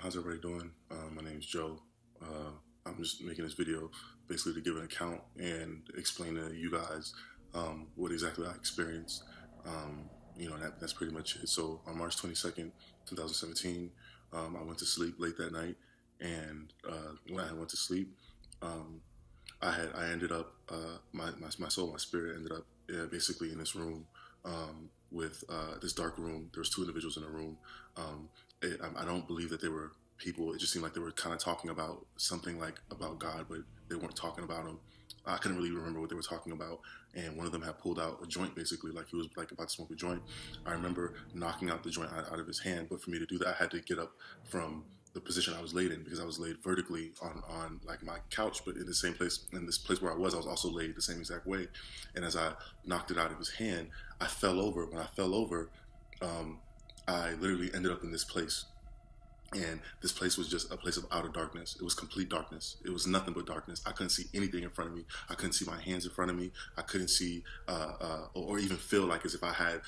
How's everybody doing? My name is Joe. I'm just making this video basically to give an account and explain to you guys what exactly I experienced. That's pretty much it. So on March 22nd, 2017, I went to sleep late that night, and when I went to sleep, um, I ended up my soul, my spirit ended up basically in this room with this dark room. There was two individuals in a room. I don't believe that they were people. It just seemed like they were kind of talking about something like about God, but they weren't talking about him. I couldn't really remember what they were talking about, and one of them had pulled out a joint, basically, like he was like about to smoke a joint. I remember knocking out the joint out of his hand, but for me to do that, I had to get up from the position I was laid in, because I was laid vertically on like my couch, but in the same place, in this place where I was also laid the same exact way. And as I knocked it out of his hand, I fell over. When I fell over, I literally ended up in this place. And this place was just a place of outer darkness. It was complete darkness. It was nothing but darkness. I couldn't see anything in front of me. I couldn't see my hands in front of me. I couldn't see or even feel like as if I had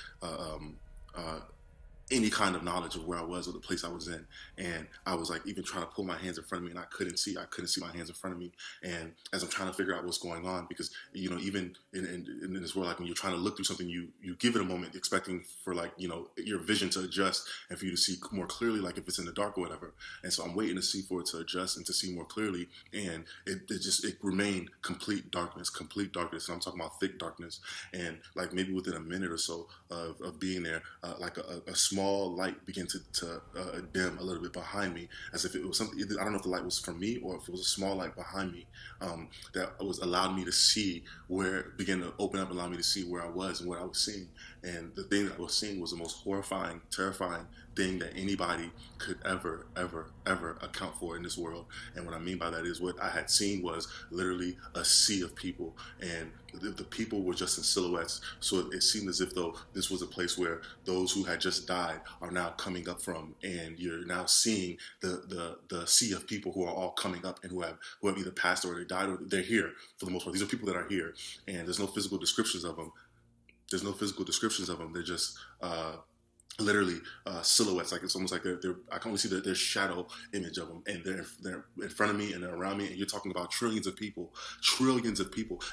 any kind of knowledge of where I was or the place I was in. And I was like even trying to pull my hands in front of me, and I couldn't see my hands in front of me. And as I'm trying to figure out what's going on, because even in this world, like when you're trying to look through something, you give it a moment expecting for like your vision to adjust and for you to see more clearly, like if it's in the dark or whatever. And so I'm waiting to see for it to adjust and to see more clearly, and it remained complete darkness. And I'm talking about thick darkness. And like maybe within a minute or so of being there, like a small light began to dim a little bit behind me, as if it was something. I don't know if the light was from me or if it was a small light behind me that was allowed me to see where it began to open up, allow me to see where I was and what I was seeing. And the thing that I was seeing was the most horrifying, terrifying thing that anybody could ever account for in this world. And what I mean by that is, what I had seen was literally a sea of people, and the people were just in silhouettes. So it seemed as if though this was a place where those who had just died are now coming up from, and you're now seeing the sea of people who are all coming up and who have either passed or they died, or they're here for the most part. These are people that are here, and there's no physical descriptions of them. They're just literally silhouettes. Like it's almost like I can only see their shadow image of them, and they're in front of me and they're around me. And you're talking about trillions of people,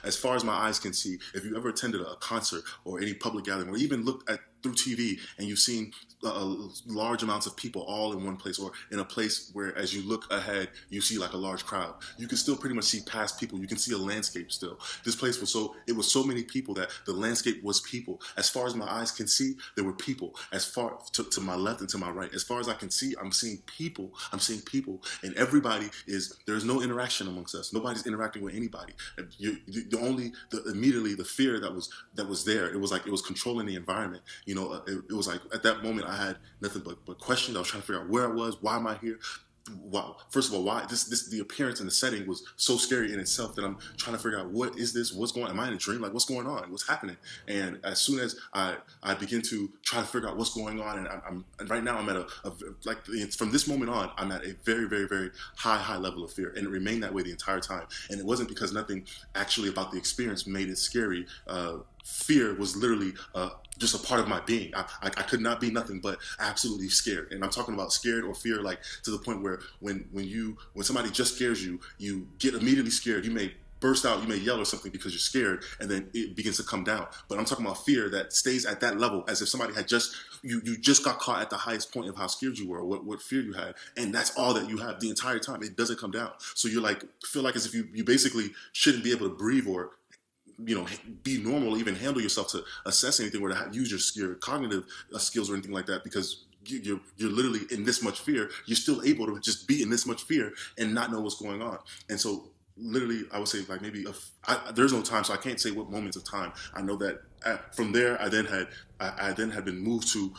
as far as my eyes can see. If you ever attended a concert or any public gathering, or even looked at through TV and you've seen large amounts of people all in one place, or in a place where as you look ahead you see like a large crowd, you can still pretty much see past people. You can see a landscape still. This place was so many people that the landscape was people. As far as my eyes can see, there were people. As far to my left and to my right, as far as I can see, I'm seeing people. And everybody there's no interaction amongst us. Nobody's interacting with anybody. Immediately the fear that was there, it was like it was controlling the environment. It was like at that moment I had nothing but questions. I was trying to figure out where I was, why am I here? Wow. First of all, why the appearance and the setting was so scary in itself that I'm trying to figure out, what is this? What's going on? Am I in a dream? Like, what's going on? What's happening? And as soon as I begin to try to figure out what's going on, and right now I'm at from this moment on, I'm at a very, very, very high level of fear, and it remained that way the entire time. And it wasn't because nothing actually about the experience made it scary. Fear was literally just a part of my being. I could not be nothing but absolutely scared. And I'm talking about scared or fear, like to the point where when somebody just scares you, you get immediately scared. You may burst out, you may yell or something because you're scared, and then it begins to come down. But I'm talking about fear that stays at that level, as if somebody had you just got caught at the highest point of how scared you were, or what fear you had, and that's all that you have the entire time. It doesn't come down. So you're like, feel like as if you basically shouldn't be able to breathe or be normal, even handle yourself to assess anything, or to use your cognitive skills or anything like that, because you're literally in this much fear. You're still able to just be in this much fear and not know what's going on. And so literally I would say like maybe there's no time, so I can't say what moments of time. I know that from there I then had been moved to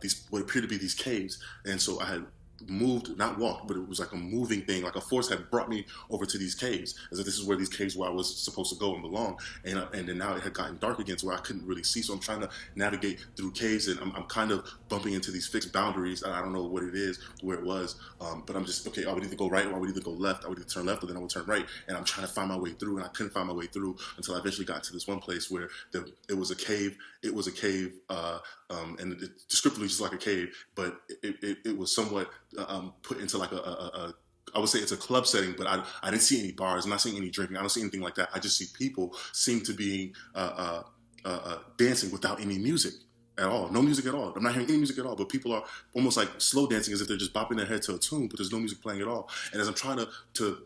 these what appeared to be these caves. And so I had moved, not walked, but it was like a moving thing, like a force had brought me over to these caves, as if this is where these caves where I was supposed to go and belong. And then now it had gotten dark again to where I couldn't really see. So I'm trying to navigate through caves, and I'm kind of bumping into these fixed boundaries. I don't know what it is, where it was, but I'm just, okay, I would either go right or I would either go left. I would either turn left or then I would turn right. And I'm trying to find my way through, and I couldn't find my way through until I eventually got to this one place where it was a cave. It was a cave and descriptively just like a cave, but it was somewhat put into like I would say it's a club setting, but I didn't see any bars. I'm not seeing any drinking. I don't see anything like that. I just see people seem to be dancing without any music at all. No music at all. I'm not hearing any music at all, but people are almost like slow dancing as if they're just bopping their head to a tune, but there's no music playing at all. And as I'm trying to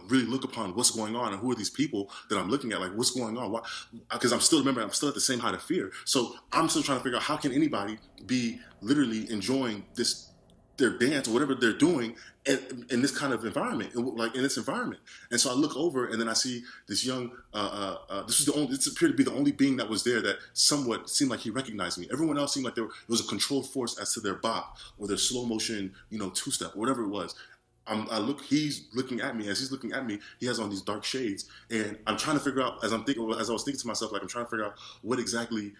really look upon what's going on and who are these people that I'm looking at, like what's going on? Because I'm still at the same height of fear. So I'm still trying to figure out how can anybody be literally enjoying their dance or whatever they're doing in this kind of environment, like in this environment. And so I look over and then I see this young, this appeared to be the only being that was there that somewhat seemed like he recognized me. Everyone else seemed like there was a controlled force as to their bop or their slow motion, two-step, whatever it was. He's looking at me. As he's looking at me, he has on these dark shades, and I'm trying to figure out. As I was thinking to myself, like I'm trying to figure out what exactly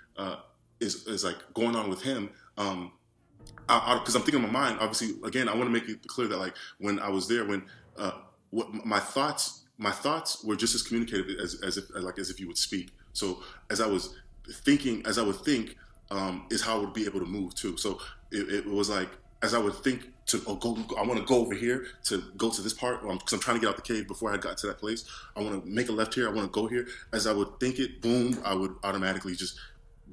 is like going on with him. Because I'm thinking in my mind, obviously, again, I want to make it clear that like when I was there, when what my thoughts were just as communicative as if you would speak. So as I was thinking, as I would think, is how I would be able to move too. So it was like, as I would think I want to go over here to go to this part because I'm trying to get out the cave before I got to that place. I want to make a left here. I want to go here. As I would think it, boom, I would automatically just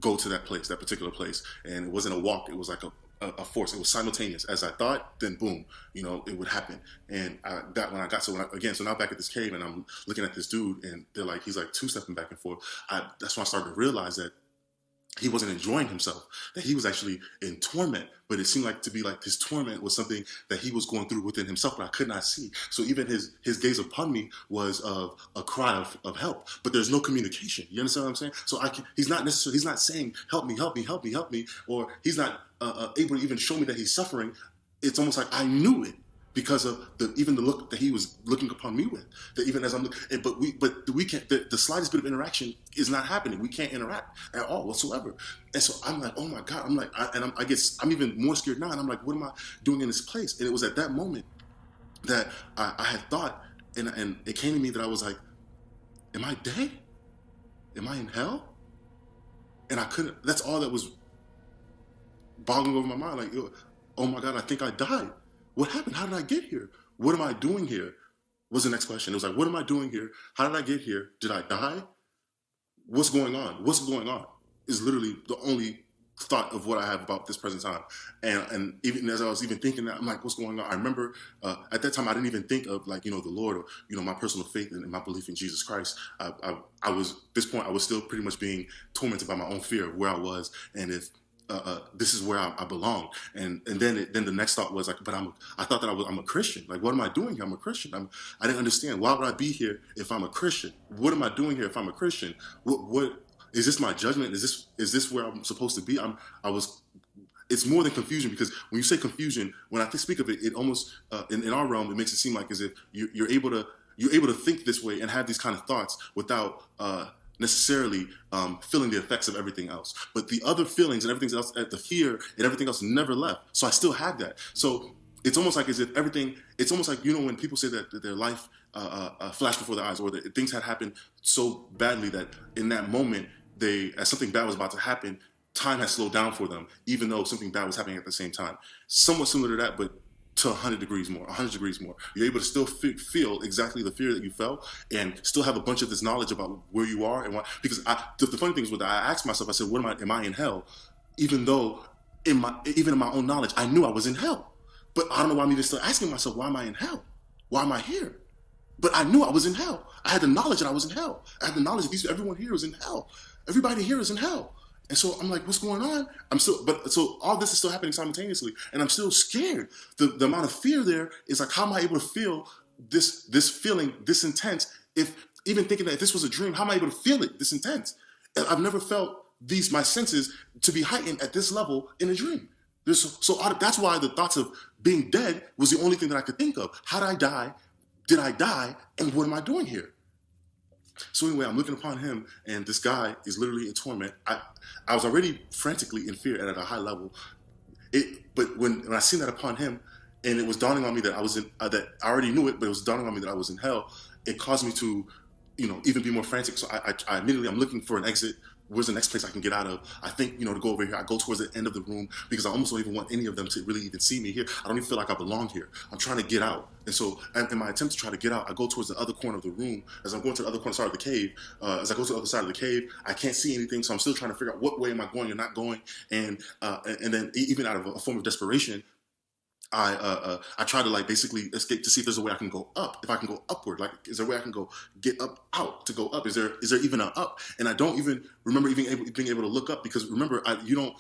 go to that place, that particular place. And it wasn't a walk. It was like a force. It was simultaneous. As I thought, then boom, it would happen. And so now back at this cave and I'm looking at this dude and he's like two-stepping back and forth. That's when I started to realize that he wasn't enjoying himself, that he was actually in torment, but it seemed like to be like his torment was something that he was going through within himself, but I could not see. So even his gaze upon me was of a cry of help, but there's no communication. You understand what I'm saying? So he's not saying, help me, help me, help me, help me, or he's not able to even show me that he's suffering. It's almost like I knew it because of even the look that he was looking upon me with. That even as I'm looking, but we can't. The slightest bit of interaction is not happening. We can't interact at all whatsoever. And so I'm like, oh my God. I'm like, I guess I'm even more scared now. And I'm like, what am I doing in this place? And it was at that moment that I had thought, and it came to me that I was like, am I dead? Am I in hell? And I couldn't. That's all that was boggling over my mind. Like, oh my God, I think I died. What happened? How did I get here? What am I doing here? Was the next question. It was like, what am I doing here? How did I get here? Did I die? What's going on? What's going on? Is literally the only thought of what I have about this present time. And even as I was even thinking that, I'm like, what's going on? I remember at that time, I didn't even think of like, the Lord or, my personal faith and my belief in Jesus Christ. I was, at this point, I was still pretty much being tormented by my own fear of where I was. And if this is where I belong. And then the next thought was like, but I thought that I'm a Christian. Like, what am I doing here? I'm a Christian. I didn't understand. Why would I be here if I'm a Christian? What am I doing here if I'm a Christian? What is this my judgment? Is this where I'm supposed to be? It's more than confusion, because when you say confusion, when I speak of it, it almost in our realm, it makes it seem like as if you're able to think this way and have these kind of thoughts without necessarily feeling the effects of everything else. But the other feelings and everything else, the fear and everything else never left. So I still have that. So it's almost like as if everything, it's almost like, when people say that their life flashed before their eyes, or that things had happened so badly that in that moment, as something bad was about to happen, time has slowed down for them, even though something bad was happening at the same time. Somewhat similar to that, but to 100 degrees more. You're able to still feel exactly the fear that you felt and still have a bunch of this knowledge about where you are and why. Because the funny thing is, I asked myself, I said, am I in hell? Even though even in my own knowledge, I knew I was in hell. But I don't know why I'm even still asking myself, why am I in hell? Why am I here? But I knew I was in hell. I had the knowledge that I was in hell. I had the knowledge that everyone here is in hell. Everybody here is in hell. And so I'm like, what's going on? So all this is still happening simultaneously, and I'm still scared. The amount of fear there is like, how am I able to feel this feeling this intense? If even thinking that if this was a dream, how am I able to feel it this intense? And I've never felt my senses to be heightened at this level in a dream. So that's why the thoughts of being dead was the only thing that I could think of. How did I die? Did I die? And what am I doing here? So anyway, I'm looking upon him, and this guy is literally in torment. I was already frantically in fear and at a high level. But when I seen that upon him, and it was dawning on me that I was that I already knew it, but it was dawning on me that I was in hell. It caused me to, even be more frantic. So I immediately, I'm looking for an exit, where's the next place I can get out of? I think, to go over here. I go towards the end of the room because I almost don't even want any of them to really even see me here. I don't even feel like I belong here. I'm trying to get out. And so in my attempt to try to get out, I go towards the other corner of the room. As I'm going to the other corner side of the cave, as I go to the other side of the cave, I can't see anything. So I'm still trying to figure out what way am I going or not going. And then even out of a form of desperation, I try to like basically escape to see if there's a way I can go up. If I can go upward, like is there a way I can go get up out to go up? Is there even an up? And I don't even remember being able to look up because remember you don't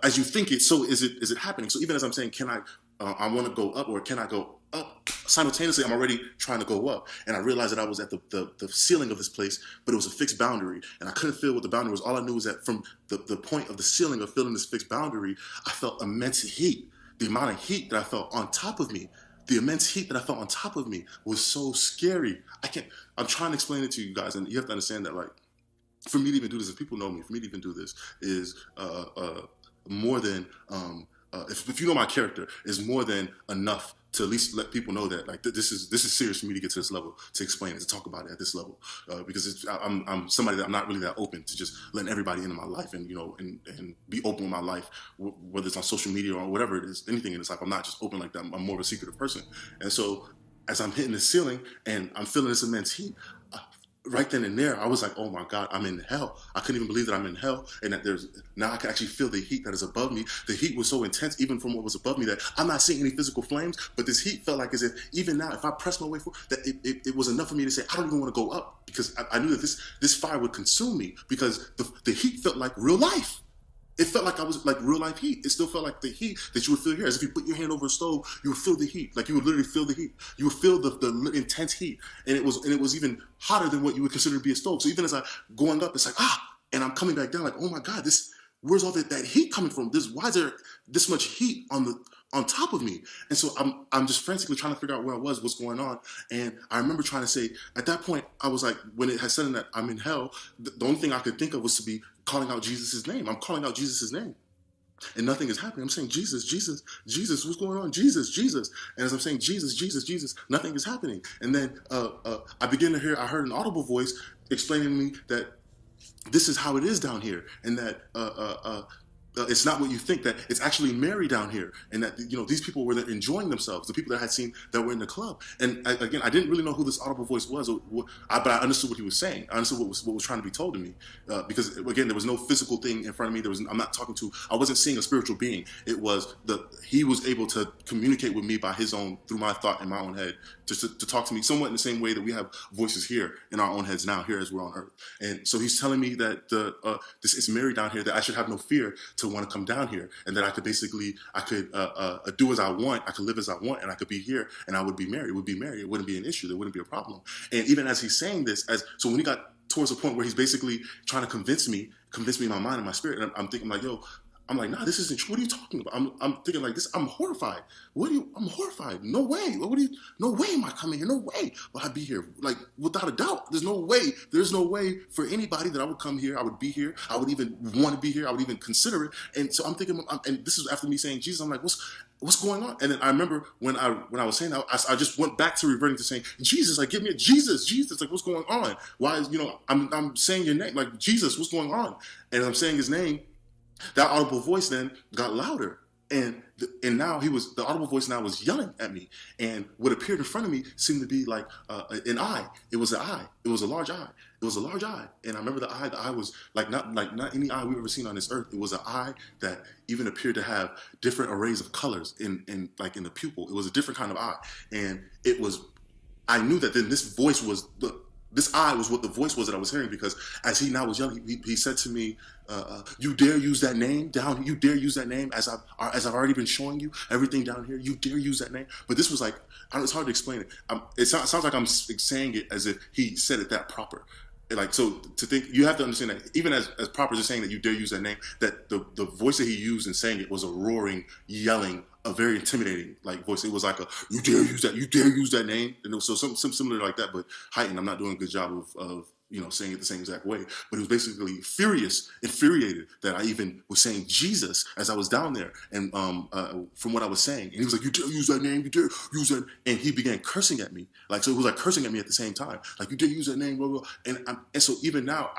as you think it, so is it happening? So even as I'm saying, can I want to go up or can I go up? Simultaneously, I'm already trying to go up, and I realized that I was at the ceiling of this place, but it was a fixed boundary, and I couldn't feel what the boundary was. All I knew was that from the point of the ceiling of feeling this fixed boundary, I felt immense heat. The amount of heat that I felt on top of me, the immense heat that I felt on top of me was so scary. I'm trying to explain it to you guys, and you have to understand that, like, for me to even do this, if people know me, for me to even do this is more than, if you know my character, is more than enough to at least let people know that like this is serious for me to get to this level, to explain it, to talk about it at this level, because I'm somebody that I'm not really that open to just letting everybody into my life and and be open with my life, whether it's on social media or whatever it is, anything in this life. I'm not just open like that. I'm more of a secretive person, and so as I'm hitting the ceiling and I'm feeling this immense heat. Right then and there, I was like, oh my God, I'm in hell. I couldn't even believe that I'm in hell and that now I can actually feel the heat that is above me. The heat was so intense, even from what was above me, that I'm not seeing any physical flames, but this heat felt like as if even now, if I press my way forward, that it was enough for me to say, I don't even want to go up because I knew that this fire would consume me because the heat felt like real life. It felt like I was like real life heat. It still felt like the heat that you would feel here. As if you put your hand over a stove, you would feel the heat. Like you would literally feel the heat. You would feel the intense heat. And it was even hotter than what you would consider to be a stove. So even as I'm going up, it's like, and I'm coming back down like, oh my God, where's all that heat coming from? Why is there this much heat on top of me? And so I'm just frantically trying to figure out where I was, what's going on. And I remember trying to say, at that point, I was like, when it had said that I'm in hell, the only thing I could think of was to be calling out Jesus' name. I'm calling out Jesus' name. And nothing is happening. I'm saying, Jesus, Jesus, Jesus, what's going on? Jesus, Jesus. And as I'm saying, Jesus, Jesus, Jesus, nothing is happening. And then I heard an audible voice explaining to me that this is how it is down here. And that it's not what you think, that it's actually Mary down here, and that these people were there enjoying themselves, the people that I had seen that were in the club. And again, I didn't really know who this audible voice was, but I understood what he was saying. I understood what was trying to be told to me, because again, there was no physical thing in front of me. I wasn't seeing a spiritual being. It was he was able to communicate with me through my thought in my own head, to talk to me somewhat in the same way that we have voices here in our own heads now, here as we're on earth. And so he's telling me that this is Mary down here, that I should have no fear to want to come down here, and that I could do as I want, I could live as I want, and I could be here, and I would be Mary. It would be Mary. It wouldn't be an issue. There wouldn't be a problem. And even as he's saying this, so when he got towards the point where he's basically trying to convince me in my mind and my spirit, and I'm thinking like, yo, I'm like, nah, this isn't true. What are you talking about? I'm thinking like this. I'm horrified. I'm horrified. No way. No way am I coming here. No way will I be here. Like, without a doubt, there's no way. There's no way for anybody that I would come here. I would be here. I would even want to be here. I would even consider it. And so I'm thinking, and this is after me saying Jesus. I'm like, what's going on? And then I remember when I was saying that, I just went back to reverting to saying, Jesus, like, give me a Jesus, like, what's going on? Why is, I'm saying your name, like, Jesus, what's going on? And as I'm saying his name, that audible voice then got louder, and now the audible voice now was yelling at me, and what appeared in front of me seemed to be like an eye. It was an eye. It was a large eye. It was a large eye, and I remember the eye was not any eye we've ever seen on this earth. It was an eye that even appeared to have different arrays of colors in the pupil. It was a different kind of eye, and I knew that then this eye was what the voice was that I was hearing, because as he now was yelling, he said to me, you dare use that name down here? You dare use that name as I've already been showing you everything down here? You dare use that name? But this was like, it's hard to explain it. It sounds like I'm saying it as if he said it that proper. Like, so to think, you have to understand that even as proper as saying that you dare use that name, that the voice that he used in saying it was a roaring, yelling, a very intimidating like voice. It was like you dare use that name. And it was so something similar like that, but heightened. I'm not doing a good job of saying it the same exact way, but he was basically infuriated that I even was saying Jesus as I was down there, and from what I was saying, and he was like, you dare use that name, you dare use that, and he began cursing at me, like, so it was like cursing at me at the same time, like, you dare use that name, blah, blah. And so even now,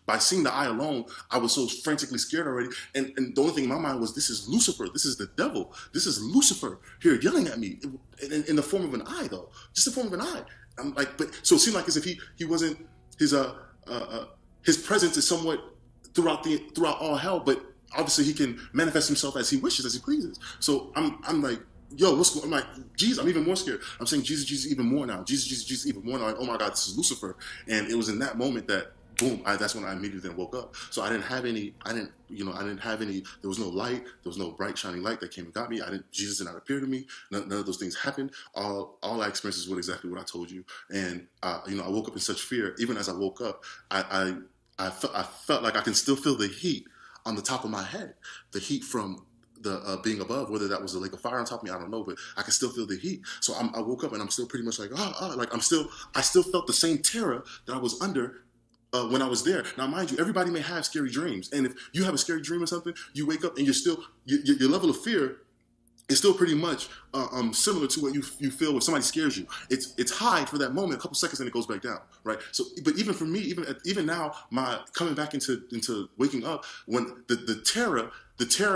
by seeing the eye alone, I was so frantically scared already. And the only thing in my mind was, this is Lucifer. This is the devil. This is Lucifer here yelling at me in the form of an eye, though. Just the form of an eye. I'm like, but so it seemed like as if he wasn't, his presence is somewhat throughout all hell, but obviously he can manifest himself as he wishes, as he pleases. So I'm like, yo, what's going on? I'm like, Jesus, I'm even more scared. I'm saying Jesus, Jesus, even more now. Jesus, Jesus, Jesus, even more now. Like, oh my God, this is Lucifer. And it was in that moment that, boom, that's when I immediately then woke up. So I didn't have any, there was no light, there was no bright shining light that came and got me. Jesus did not appear to me. None of those things happened. All I experienced was exactly what I told you. And, I woke up in such fear. Even as I woke up, I felt like I can still feel the heat on the top of my head, the heat from the being above, whether that was a lake of fire on top of me, I don't know, but I can still feel the heat. So I woke up and I'm still pretty much like, like I still felt the same terror that I was under when I was there. Now, mind you, everybody may have scary dreams, and if you have a scary dream or something, you wake up and you're still your level of fear is still pretty much similar to what you feel when somebody scares you. It's high for that moment, a couple seconds, and it goes back down, right? So, but even for me, even now, my coming back into waking up, when the terror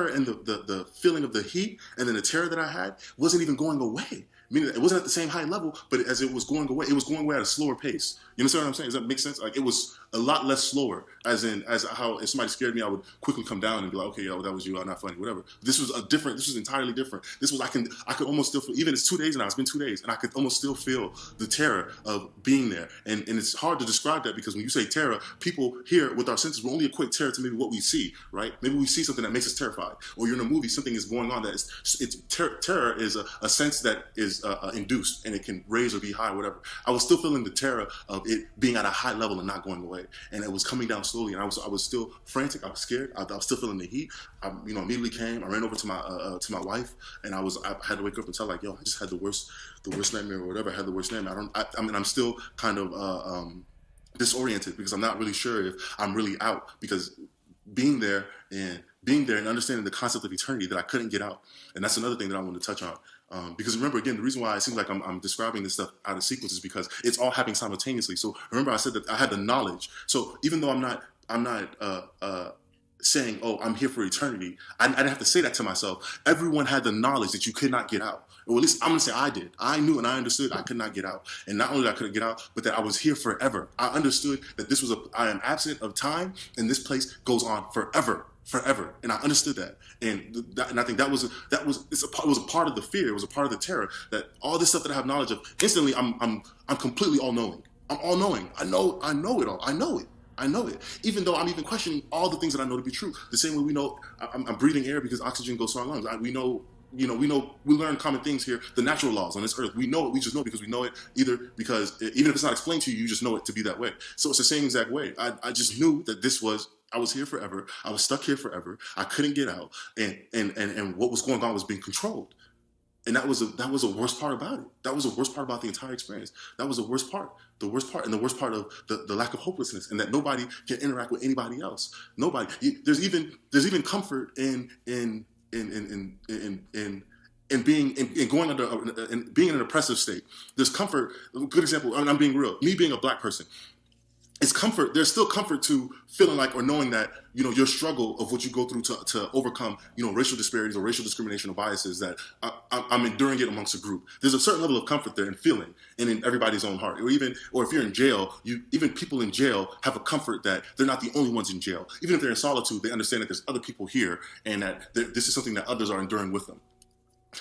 and the feeling of the heat, and then the terror that I had wasn't even going away. Meaning it wasn't at the same high level, but as it was going away, it was going away at a slower pace. You understand what I'm saying? Does that make sense? Like, it was a lot less slower, as how if somebody scared me, I would quickly come down and be like, okay, yeah, well, that was you, I'm not funny, whatever. This was entirely different. This was, I could almost still feel, even it's 2 days now, it's been 2 days, and I could almost still feel the terror of being there. And it's hard to describe that, because when you say terror, people here with our senses will only equate terror to maybe what we see, right? Maybe we see something that makes us terrified, or you're in a movie, something is going on that terror is a sense that is induced, and it can raise or be high, whatever. I was still feeling the terror of it being at a high level and not going away, and it was coming down slowly, and I was still frantic. I was scared. I was still feeling the heat. I immediately came. I ran over to my wife, and I had to wake up and tell, like, yo, I just had the worst nightmare or whatever. I had the worst nightmare. I'm still kind of disoriented, because I'm not really sure if I'm really out, because being there and understanding the concept of eternity that I couldn't get out. And that's another thing that I want to touch on. Because remember, again, the reason why it seems like I'm describing this stuff out of sequence is because it's all happening simultaneously. So remember, I said that I had the knowledge. So even though I'm not saying, oh, I'm here for eternity, I didn't have to say that to myself. Everyone had the knowledge that you could not get out. Or at least I'm going to say I did. I knew and I understood I could not get out. And not only that I couldn't get out, but that I was here forever. I understood that I am absent of time, and this place goes on forever. And I understood that. And I think it was a part of the fear. It was a part of the terror, that all this stuff that I have knowledge of, instantly I'm completely all-knowing. I'm all-knowing. I know it all. I know it. Even though I'm even questioning all the things that I know to be true. The same way we know I'm breathing air because oxygen goes through our lungs. We learn common things here, the natural laws on this earth. We know it, we just know it because we know it, either because, even if it's not explained to you, you just know it to be that way. So it's the same exact way. I just knew that I was here forever. I was stuck here forever. I couldn't get out. And what was going on was being controlled. And that was the worst part about it. That was the worst part about the entire experience. That was the worst part. The worst part of the lack of hopelessness, and that nobody can interact with anybody else. Nobody. There's even comfort in going under and being in an oppressive state. There's comfort. A good example. I'm being real. Me being a black person. It's comfort. There's still comfort to feeling like, or knowing that, your struggle of what you go through to overcome, racial disparities or racial discrimination or biases, that I'm enduring it amongst a group. There's a certain level of comfort there in feeling, and in everybody's own heart. Or if you're in jail, even people in jail have a comfort that they're not the only ones in jail. Even if they're in solitude, they understand that there's other people here, and that this is something that others are enduring with them.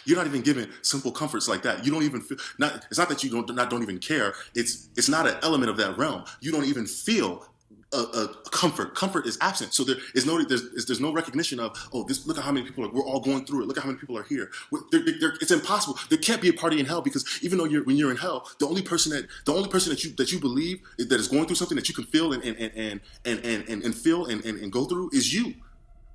You're not even given simple comforts like that. You don't even feel. It's not that you don't even care. It's not an element of that realm. You don't even feel a comfort. Comfort is absent. So there's no recognition of, look at how many people we're all going through it. Look at how many people are here. It's impossible. There can't be a party in hell, because even though when you're in hell, the only person that you believe that is going through something that you can feel and feel and go through is you.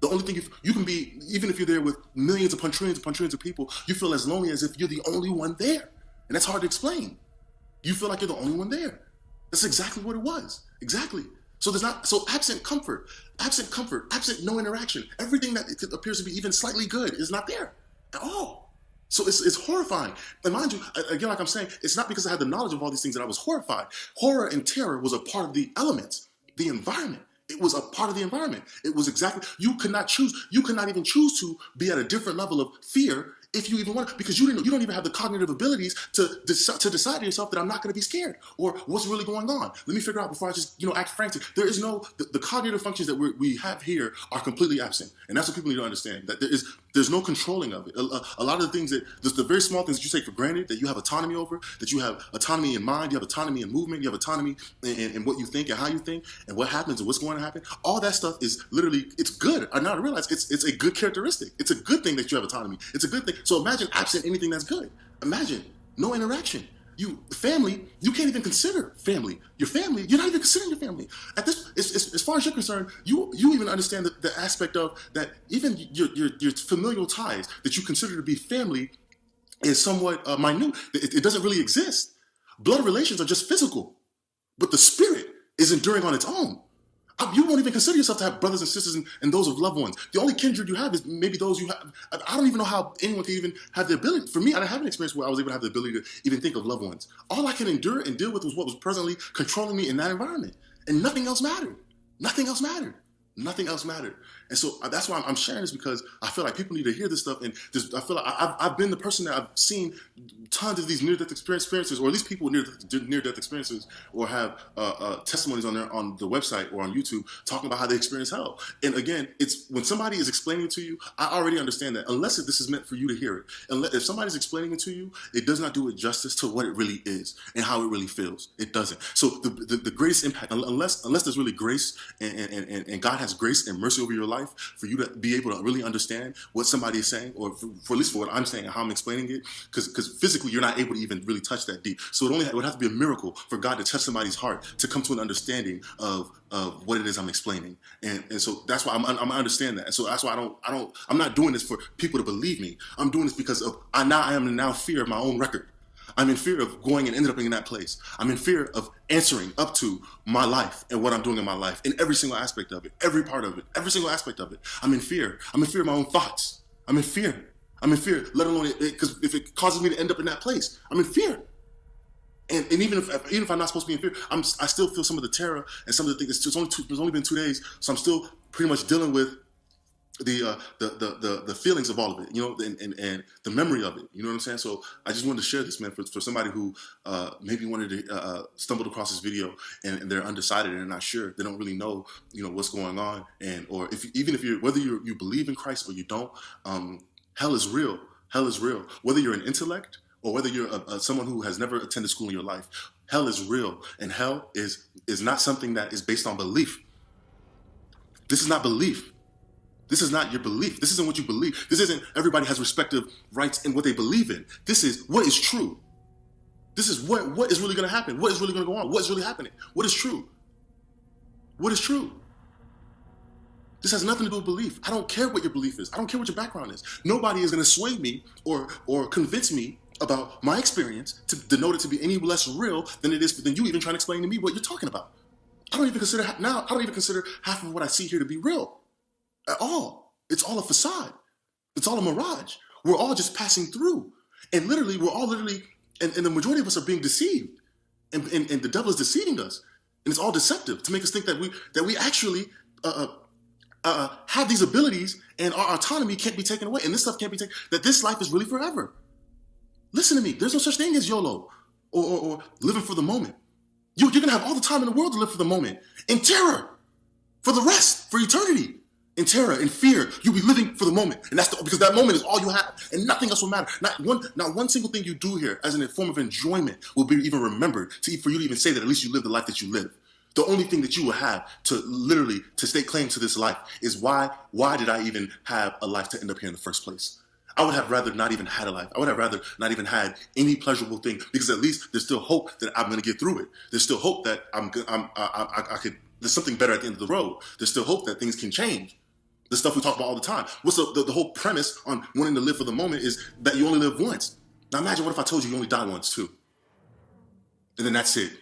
The only thing you can be, even if you're there with millions upon trillions of people, you feel as lonely as if you're the only one there. And that's hard to explain. You feel like you're the only one there. That's exactly what it was. Exactly. So absent comfort, absent no interaction. Everything that appears to be even slightly good is not there at all. So it's horrifying. And mind you, again, like I'm saying, it's not because I had the knowledge of all these things that I was horrified. Horror and terror was a part of the elements, the environment. It was a part of the environment. It was exactly, you could not even choose to be at a different level of fear if you even want, because you don't even have the cognitive abilities to decide to yourself that I'm not going to be scared, or what's really going on. Let me figure out before I just act frantic. There is no, the cognitive functions that we have here are completely absent, and that's what people need to understand. That there's no controlling of it. A lot of the things that the very small things that you take for granted, that you have autonomy over, that you have autonomy in mind, you have autonomy in movement, you have autonomy in what you think and how you think and what happens and what's going to happen. All that stuff is literally, it's good. I now realize it's a good characteristic. It's a good thing that you have autonomy. It's a good thing. So imagine absent anything that's good. Imagine no interaction. Family, you can't even consider family. Your family, you're not even considering your family. At this, as far as you're concerned, you even understand the aspect of that. Even your familial ties that you consider to be family is somewhat minute. It doesn't really exist. Blood relations are just physical, but the spirit is enduring on its own. You won't even consider yourself to have brothers and sisters and those of loved ones. The only kindred you have is maybe those you have. I don't even know how anyone can even have the ability. For me, I didn't have an experience where I was able to have the ability to even think of loved ones. All I could endure and deal with was what was presently controlling me in that environment. And nothing else mattered. Nothing else mattered. Nothing else mattered. And so that's why I'm sharing this, because I feel like people need to hear this stuff. And I feel like I've been the person that I've seen tons of these near-death experiences, or at least people with near-death experiences, or have testimonies on the website or on YouTube talking about how they experience hell. And again, it's when somebody is explaining it to you, I already understand that, unless this is meant for you to hear it. If somebody's explaining it to you, it does not do it justice to what it really is and how it really feels. It doesn't. So the greatest impact, unless there's really grace and God has grace and mercy over your life, for you to be able to really understand what somebody is saying, or for at least for what I'm saying and how I'm explaining it, because physically you're not able to even really touch that deep. So it would have to be a miracle for God to touch somebody's heart to come to an understanding of what it is I'm explaining. And so that's why I understand that. And so that's why I'm not doing this for people to believe me. I'm doing this because I am in fear of my own record. I'm in fear of going and ended up in that place. I'm in fear of answering up to my life and what I'm doing in my life, in every single aspect of it, every part of it, every single aspect of it. I'm in fear. I'm in fear of my own thoughts. I'm in fear. I'm in fear, let alone because if it causes me to end up in that place, I'm in fear. And even if I'm not supposed to be in fear, I still feel some of the terror and some of the things. It's only been 2 days, so I'm still pretty much dealing with the feelings of all of it, and the memory of it. You know what I'm saying? So I just wanted to share this, man, for somebody who maybe wanted to stumbled across this video and they're undecided and they're not sure. They don't really know, what's going on, or whether you believe in Christ or you don't, hell is real. Hell is real. Whether you're an intellect or whether you're someone who has never attended school in your life, hell is real, and hell is not something that is based on belief. This is not belief. This is not your belief. This isn't what you believe. This isn't everybody has respective rights in what they believe in. This is what is true. This is what is really going to happen. What is really going to go on? What is really happening? What is true? What is true? This has nothing to do with belief. I don't care what your belief is. I don't care what your background is. Nobody is going to sway me or convince me about my experience to denote it to be any less real than it is than you even trying to explain to me what you're talking about. I don't even consider half of what I see here to be real. At all. It's all a facade. It's all a mirage. We're all just passing through. And literally, and the majority of us are being deceived. And the devil is deceiving us. And it's all deceptive to make us think that we actually have these abilities and our autonomy can't be taken away. And this stuff can't be taken, that this life is really forever. Listen to me. There's no such thing as YOLO or living for the moment. You're going to have all the time in the world to live for the moment. In terror. For the rest. For eternity. In terror, in fear, you'll be living for the moment. And that's because that moment is all you have. And nothing else will matter. Not one single thing you do here as a form of enjoyment will be even remembered for you to even say that at least you live the life that you live. The only thing that you will have to stake claim to this life is why did I even have a life to end up here in the first place? I would have rather not even had a life. I would have rather not even had any pleasurable thing, because at least there's still hope that I'm going to get through it. There's still hope that there's something better at the end of the road. There's still hope that things can change. The stuff we talk about all the time. What's the whole premise on wanting to live for the moment is that you only live once. Now imagine what if I told you only die once too? And then that's it.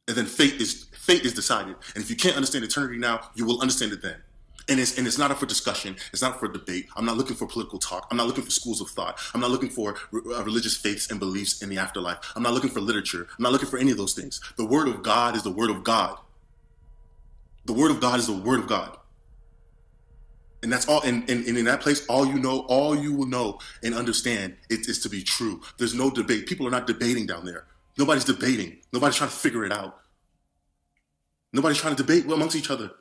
And then fate is decided. And if you can't understand eternity now, you will understand it then. And it's not up for discussion. It's not for debate. I'm not looking for political talk. I'm not looking for schools of thought. I'm not looking for religious faiths and beliefs in the afterlife. I'm not looking for literature. I'm not looking for any of those things. The word of God is the word of God. The word of God is the word of God. And that's all. And in that place, all you will know and understand is to be true. There's no debate. People are not debating down there. Nobody's debating. Nobody's trying to figure it out. Nobody's trying to debate amongst each other.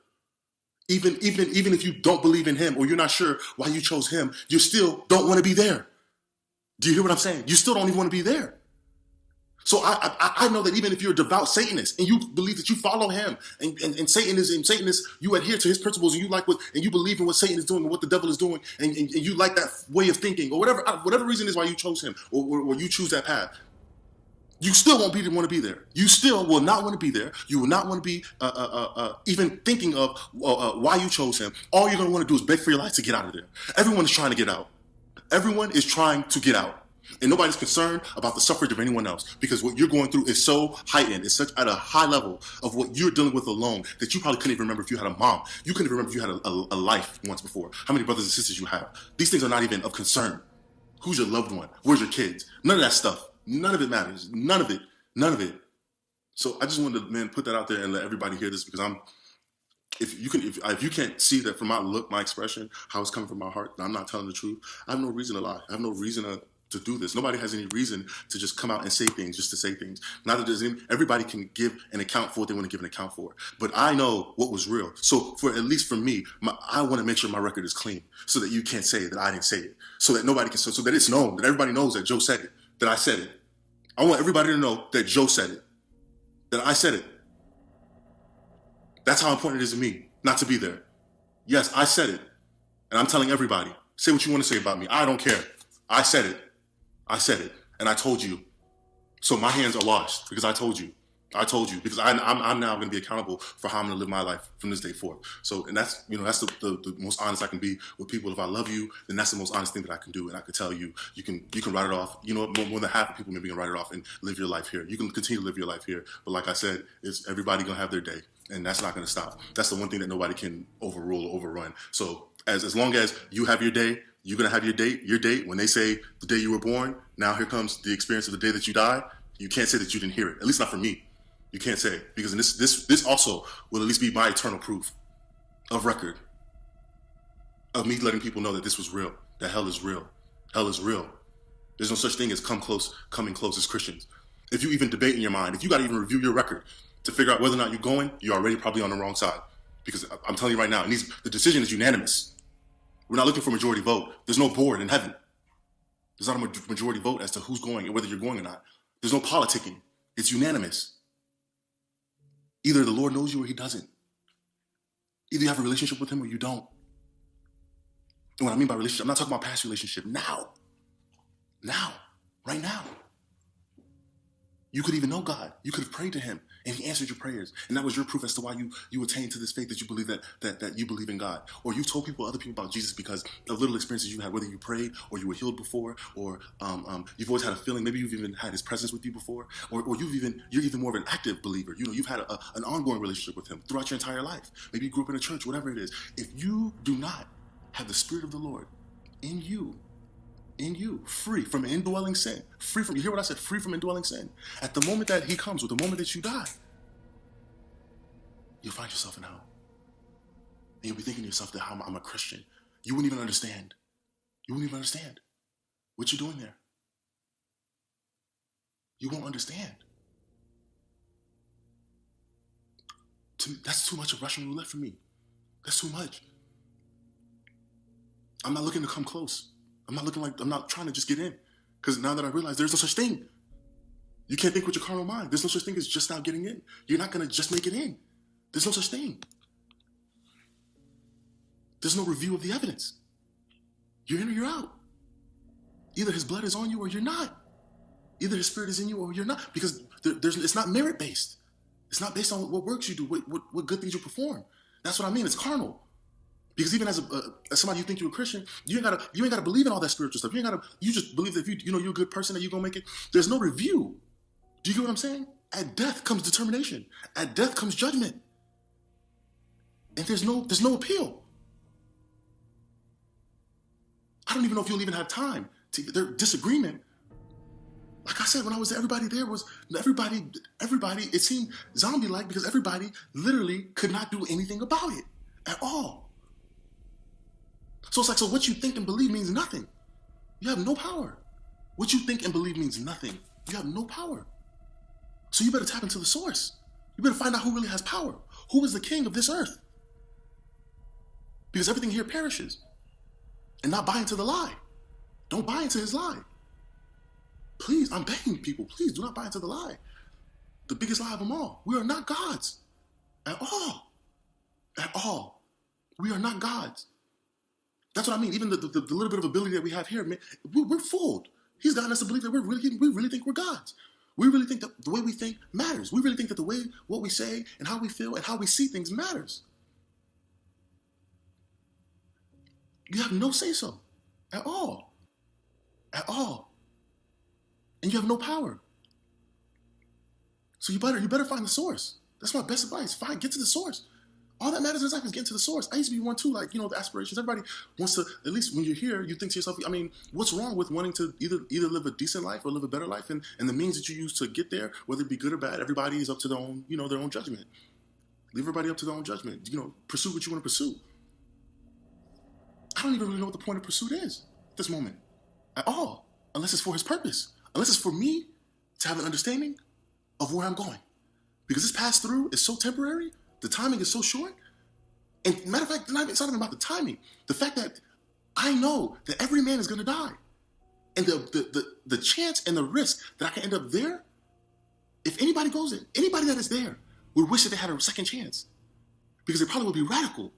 Even if you don't believe in him or you're not sure why you chose him, you still don't want to be there. Do you hear what I'm saying? You still don't even want to be there. So I know that even if you're a devout Satanist and you believe that you follow him and Satan is you adhere to his principles and you like and you believe in what Satan is doing and what the devil is doing and you like that way of thinking or whatever reason is why you chose him or you choose that path, you still won't want to be there. You still will not want to be there. You will not want to be even thinking of why you chose him. All you're going to want to do is beg for your life to get out of there. Everyone is trying to get out. Everyone is trying to get out. And nobody's concerned about the suffrage of anyone else because what you're going through is so heightened. It's such at a high level of what you're dealing with alone that you probably couldn't even remember if you had a mom. You couldn't even remember if you had a life once before. How many brothers and sisters you have. These things are not even of concern. Who's your loved one? Where's your kids? None of that stuff. None of it matters. None of it. None of it. So I just wanted to, put that out there and let everybody hear this because if you can't see that from my look, my expression, how it's coming from my heart, and I'm not telling the truth, I have no reason to lie. I have no reason to do this. Nobody has any reason to just come out and say things just to say things. Neither does everybody can give an account for what they want to give an account for. But I know what was real. So at least for me, I want to make sure my record is clean so that you can't say that I didn't say it. So that nobody can so that it's known, that everybody knows that Joe said it, that I said it. I want everybody to know that Joe said it, that I said it. That's how important it is to me not to be there. Yes, I said it. And I'm telling everybody, say what you want to say about me. I don't care. I said it. I said it, and I told you. So my hands are washed because I told you. I told you because I'm now going to be accountable for how I'm going to live my life from this day forth. So, and that's that's the most honest I can be with people. If I love you, then that's the most honest thing that I can do, and I can tell you, you can write it off. More than half of people maybe can write it off and live your life here. You can continue to live your life here, but like I said, it's everybody going to have their day, and that's not going to stop. That's the one thing that nobody can overrule or overrun. So as long as you have your day. You're going to have your date. When they say the day you were born, now here comes the experience of the day that you die. You can't say that you didn't hear it. At least not for me. You can't say it. Because this also will at least be my eternal proof of record. Of me letting people know that this was real. That hell is real. Hell is real. There's no such thing as coming close as Christians. If you even debate in your mind, if you got to even review your record to figure out whether or not you're going, you're already probably on the wrong side. Because I'm telling you right now, the decision is unanimous. We're not looking for a majority vote. There's no board in heaven. There's not a majority vote as to who's going and whether you're going or not. There's no politicking. It's unanimous. Either the Lord knows you or he doesn't. Either you have a relationship with him or you don't. And what I mean by relationship, I'm not talking about past relationship. Now. Right now. You could even know God. You could have prayed to him and he answered your prayers. And that was your proof as to why you attained to this faith that you believe that you believe in God. Or you told other people about Jesus because of little experiences you had, whether you prayed or you were healed before, or you've always had a feeling, maybe you've even had his presence with you before, or you're even more of an active believer. You've had an ongoing relationship with him throughout your entire life. Maybe you grew up in a church, whatever it is. If you do not have the Spirit of the Lord in you, free from indwelling sin, you hear what I said, free from indwelling sin. At the moment that he comes, or the moment that you die, you'll find yourself in hell. And you'll be thinking to yourself that I'm a Christian. You wouldn't even understand. You wouldn't even understand what you're doing there. You won't understand. That's too much of Russian roulette for me. That's too much. I'm not looking to come close. I'm not trying to just get in. Because now that I realize there's no such thing. You can't think with your carnal mind. There's no such thing as just now getting in. You're not going to just make it in. There's no such thing. There's no review of the evidence. You're in or you're out. Either his blood is on you or you're not. Either his spirit is in you or you're not. Because it's not merit-based. It's not based on what works you do, what good things you perform. That's what I mean. It's carnal. Because even as somebody you think you're a Christian, you ain't gotta believe in all that spiritual stuff. You just believe that if you're a good person, that you're gonna make it. There's no review. Do you get what I'm saying? At death comes determination. At death comes judgment. And there's no appeal. I don't even know if you'll even have time to their disagreement. Like I said, when I was there, everybody, it seemed zombie-like because everybody literally could not do anything about it at all. So it's like, so what you think and believe means nothing. You have no power. What you think and believe means nothing. You have no power. So you better tap into the source. You better find out who really has power. Who is the king of this earth? Because everything here perishes. And not buy into the lie. Don't buy into his lie. Please, I'm begging people, please do not buy into the lie. The biggest lie of them all. We are not gods. At all. At all. We are not gods. That's what I mean. Even the little bit of ability that we have here, man, we're fooled. He's gotten us to believe that we really think we're gods. We really think that the way we think matters. We really think that the way what we say and how we feel and how we see things matters. You have no say-so. At all. At all. And you have no power. So you better find the source. That's my best advice. Get to the source. All that matters in life is getting to the source. I used to be one too, like, the aspirations. Everybody wants to, at least when you're here, you think to yourself, I mean, what's wrong with wanting to either live a decent life or live a better life? And the means that you use to get there, whether it be good or bad, everybody is up to their own, their own judgment. Leave everybody up to their own judgment. Pursue what you want to pursue. I don't even really know what the point of pursuit is at this moment. At all. Unless it's for his purpose. Unless it's for me to have an understanding of where I'm going. Because this pass through is so temporary, the timing is so short. And matter of fact, it's not even about the timing. The fact that I know that every man is going to die. And the chance and the risk that I can end up there, if anybody goes in, anybody that is there would wish that they had a second chance. Because it probably would be radical.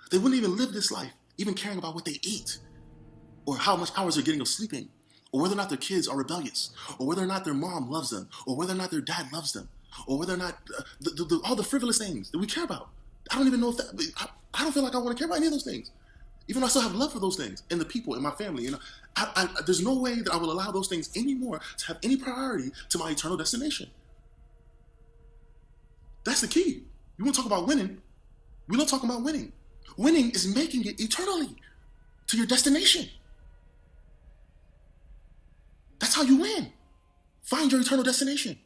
They wouldn't even live this life, even caring about what they eat, or how much hours they're getting of sleeping, or whether or not their kids are rebellious, or whether or not their mom loves them, or whether or not their dad loves them, or whether or not all the frivolous things that we care about. I don't even know if that, I don't feel like I want to care about any of those things. Even though I still have love for those things and the people in my family. There's no way that I will allow those things anymore to have any priority to my eternal destination. That's the key. You want to talk about winning? We're not talking about winning. Winning is making it eternally to your destination. That's how you win. Find your eternal destination.